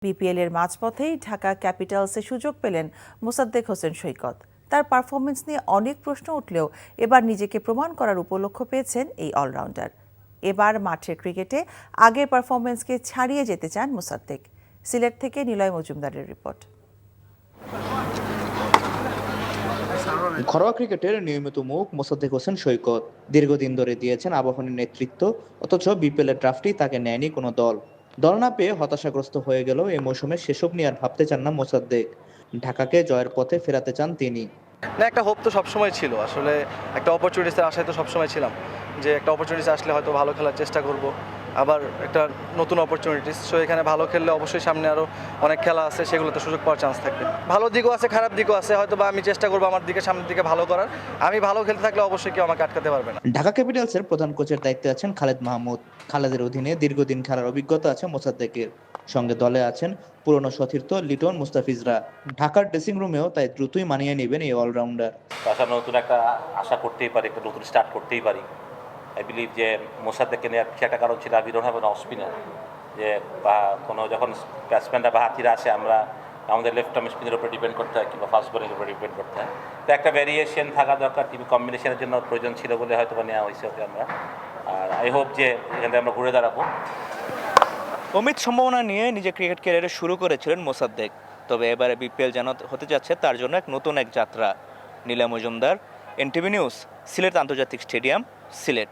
বিপিএলের মাঝপথেই ঢাকা ক্যাপিটালসে সুযোগ পেলেন মোসাদ্দেক হোসেন সৈকত। তার পারফরমেন্স নিয়ে অনেক প্রশ্ন উঠলেও এবার নিজেকে প্রমাণ করার উপলক্ষ পেয়েছেন এই অলরাউন্ডার। এবার মাঠের ক্রিকেটে আগের পারফরমেন্সকে ছাড়িয়ে যেতে চান মোসাদ্দেক। সিলেট থেকে নিলয় মজুমদারের রিপোর্ট। ঘরোয়া ক্রিকেটের নিয়মিত মুখ মোসাদ্দেক হোসেন সৈকত। দীর্ঘদিন ধরে দিয়েছেন আবাহনীর নেতৃত্ব, অথচ বিপিএলের ড্রাফটেই তাকে নেয়নি কোনো দল। দল না পেয়ে হতাশাগ্রস্ত হয়ে গেল এই মৌসুমে সেসব নিয়ে আর ভাবতে চান না মোসাদ্দেক। ঢাকাকে জয়ের পথে ফেরাতে চান তিনি। না, একটা হোপ তো সবসময় ছিল, আসলে একটা অপরচুনিটিসের আশায় তো সবসময় ছিলাম যে একটা অপরচুনিটিস আসলে হয়তো ভালো খেলার চেষ্টা করব, আবার একটা নতুন অপরচুনিটিস। সো এখানে ভালো খেললে অবশ্যই সামনে আরও অনেক খেলা আছে, সেগুলোতে সুযোগ পাওয়ার চান্স থাকবে। ভালো দিকও আছে, খারাপ দিকও আছে, হয়তো বা আমি চেষ্টা করবো আমার দিকে সামনের দিকে ভালো করার। আমি ভালো খেলতে থাকলে অবশ্যই কেউ আমাকে আটকাতে পারবে না। ঢাকা ক্যাপিটালসের প্রধান কোচের দায়িত্বে আছেন খালেদ মাহমুদ। খালেদের অধীনে দীর্ঘদিন খেলার অভিজ্ঞতা আছে মোসাদ্দেকের। সঙ্গে দলে আছেন পুরনো সতীর্থ লিটন মুস্তাফিজরা। ঢাকার ড্রেসিং রুমেও তাই দ্রুতই মানিয়ে নেবেন এই অলরাউন্ডার। তাছাড়া নতুন একটা আশা করতেই পারি, একটা নতুন স্টার্ট করতেই পারি। আই বিলিভ যে মোসাদ্দেককে নেওয়ার কিছু একটা কারণ ছিল, we don't have off spinner. যে বা কোনো যখন ব্যাটসম্যানরা বা হাতিরা আসে, আমরা আমাদের লেফট আর্ম স্পিনের উপরে ডিপেন্ড করতে হয় কিংবা ফাস্ট বোলিংয়ের উপরে ডিপেন্ড করতে হয়। তো একটা ভ্যারিয়েশন থাকা দরকার, টিম কম্বিনেশনের জন্য প্রয়োজন ছিল বলে হয়তো বা নেওয়া হয়েছে ওকে আমরা। আর আই হোপ যে এখান থেকে আমরা ঘুরে দাঁড়াবো। অমিত সম্ভাবনা নিয়ে নিজে ক্রিকেট ক্যারিয়ারে শুরু করেছিলেন মোসাদ্দেক, তবে এবারে বিপিএল যেন হতে যাচ্ছে তার জন্য নতুন এক যাত্রা। নিলয় মজুমদার, এনটিভি নিউজ, সিলেট আন্তর্জাতিক স্টেডিয়াম, সিলেট।